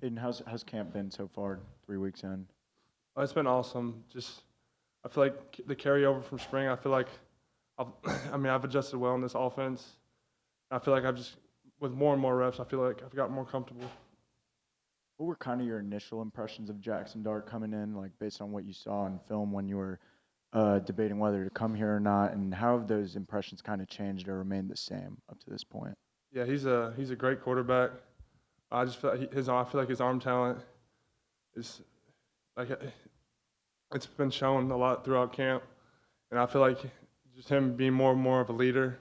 Caden, how's camp been so far, 3 weeks in? It's been awesome. I feel like the carryover from spring. I feel like I've, I've adjusted well in this offense. I feel like with more and more reps, I feel like I've gotten more comfortable. What were kind of your initial impressions of Jackson Dart coming in, like based on what you saw in film when you were debating whether to come here or not, and how have those impressions kind of changed or remained the same up to this point? Yeah, he's a great quarterback. I just feel like I feel like his arm talent is like it's been shown a lot throughout camp, and I feel like just him being more and more of a leader,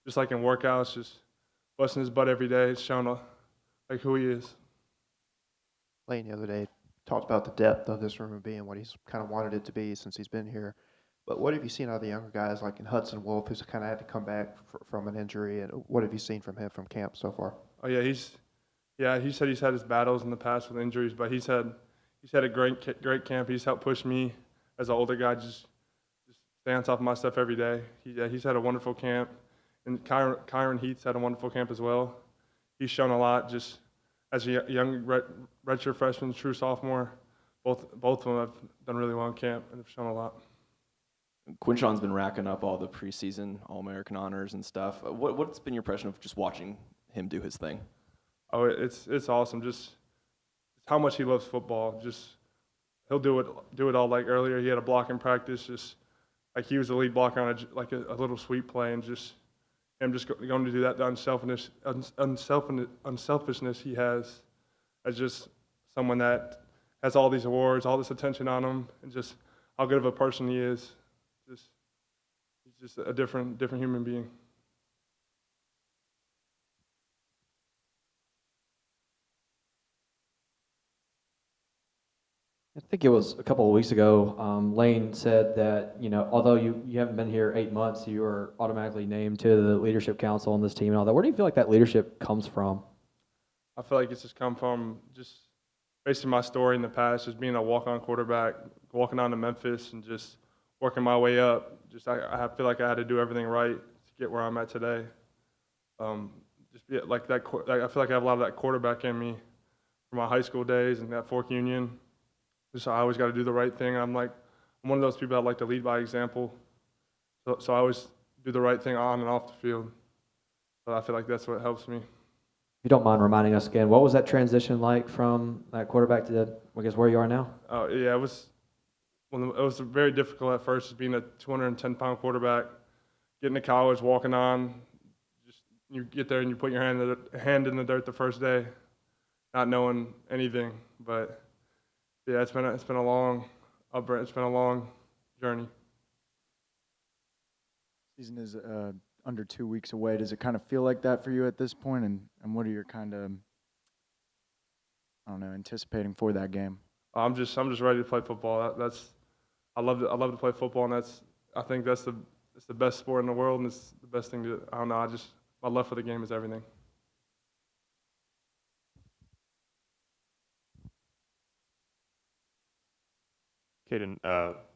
just like in workouts, just busting his butt every day. It's shown like who he is. Lane the other day talked about the depth of this room and being what he's kind of wanted it to be since he's been here. But what have you seen out of the younger guys like in Hudson Wolf, who's kind of had to come back from an injury, and what have you seen from him from camp so far? Oh yeah, he said he's had his battles in the past with injuries, but he's had a great camp. He's helped push me as an older guy, just stay on top of my stuff every day. He's had a wonderful camp, and Kyron Heath's had a wonderful camp as well. He's shown a lot just as a young redshirt freshman, true sophomore. Both of them have done really well in camp and have shown a lot. Quinshon's been racking up all the preseason All-American honors and stuff. What's been your impression of just watching him do his thing? Oh, it's awesome. Just how much he loves football. Just he'll do it all. Like earlier, he had a block in practice. Just like he was the lead blocker on a little sweep play, and just him just going to do that. The unselfishness he has as just someone that has all these awards, all this attention on him, and just how good of a person he is. He's just a different human being. I think it was a couple of weeks ago, Lane said that, although you haven't been here 8 months, you were automatically named to the leadership council on this team and all that. Where do you feel like that leadership comes from? I feel like it's just come from just basically my story in the past, just being a walk-on quarterback, walking on to Memphis and just working my way up. I feel like I had to do everything right to get where I'm at today. Just be like that. I feel like I have a lot of that quarterback in me from my high school days and that Fork Union. Just I always got to do the right thing. I'm one of those people that like to lead by example. So I always do the right thing on and off the field. So I feel like that's what helps me. If you don't mind reminding us again, what was that transition like from that quarterback to, I guess, where you are now? Oh yeah, it was very difficult at first, just being a 210-pound quarterback, getting to college, walking on. Just you get there and you put your hand in the dirt the first day, not knowing anything. But yeah, it's been a long journey. Season is under 2 weeks away. Does it kind of feel like that for you at this point? And what are your kind of, anticipating for that game? I'm just ready to play football. I love to play football, and I think that's the best sport in the world, and it's the best thing to. I don't know. My love for the game is everything. Caden,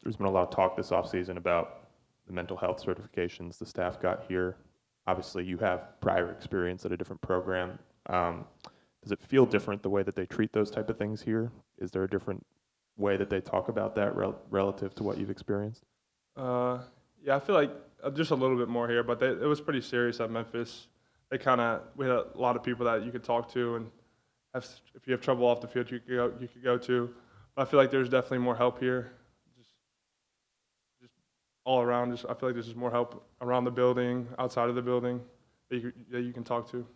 there's been a lot of talk this offseason about the mental health certifications the staff got here. Obviously, you have prior experience at a different program. Does it feel different the way that they treat those type of things here? Is there a different way that they talk about that relative to what you've experienced? Yeah, I feel like just a little bit more here, but it was pretty serious at Memphis. We had a lot of people that you could talk to, and if you have trouble off the field, you could go to. But I feel like there's definitely more help here, just all around. I feel like there's just more help around the building, outside of the building, that you can talk to.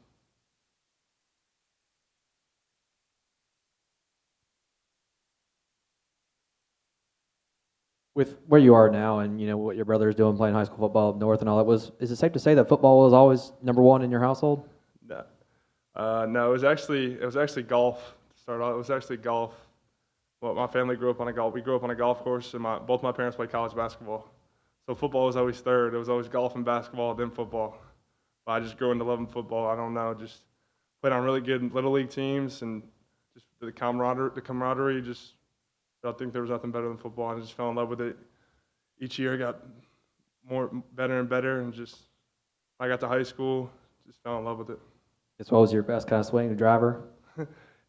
With where you are now and, what your brother is doing playing high school football up north and all that, is it safe to say that football was always number one in your household? No, it was actually golf to start off. It was actually golf. Well, my family grew up on we grew up on a golf course, and both my parents played college basketball. So football was always third. It was always golf and basketball, then football. But I just grew into loving football. I don't know, just played on really good little league teams, and just the camaraderie. I think there was nothing better than football, and I just fell in love with it. Each year, I got better and better, and I got to high school, just fell in love with it. Guess what was your best kind of swing, the driver?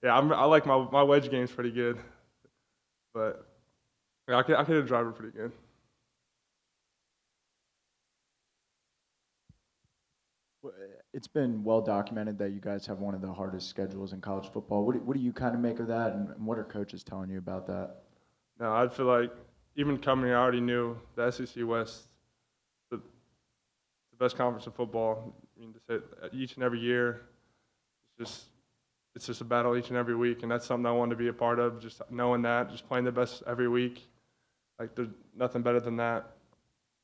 Yeah, I like my wedge game's pretty good, but yeah, I can hit a driver pretty good. It's been well documented that you guys have one of the hardest schedules in college football. What do you kind of make of that, and what are coaches telling you about that? No, I feel like even coming here, I already knew the SEC West, the best conference in football. I mean, to say each and every year, it's just a battle each and every week, and that's something I wanted to be a part of. Just knowing that, just playing the best every week, like there's nothing better than that,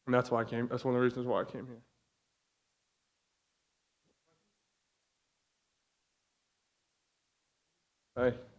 and that's why I came. That's one of the reasons why I came here. Hey.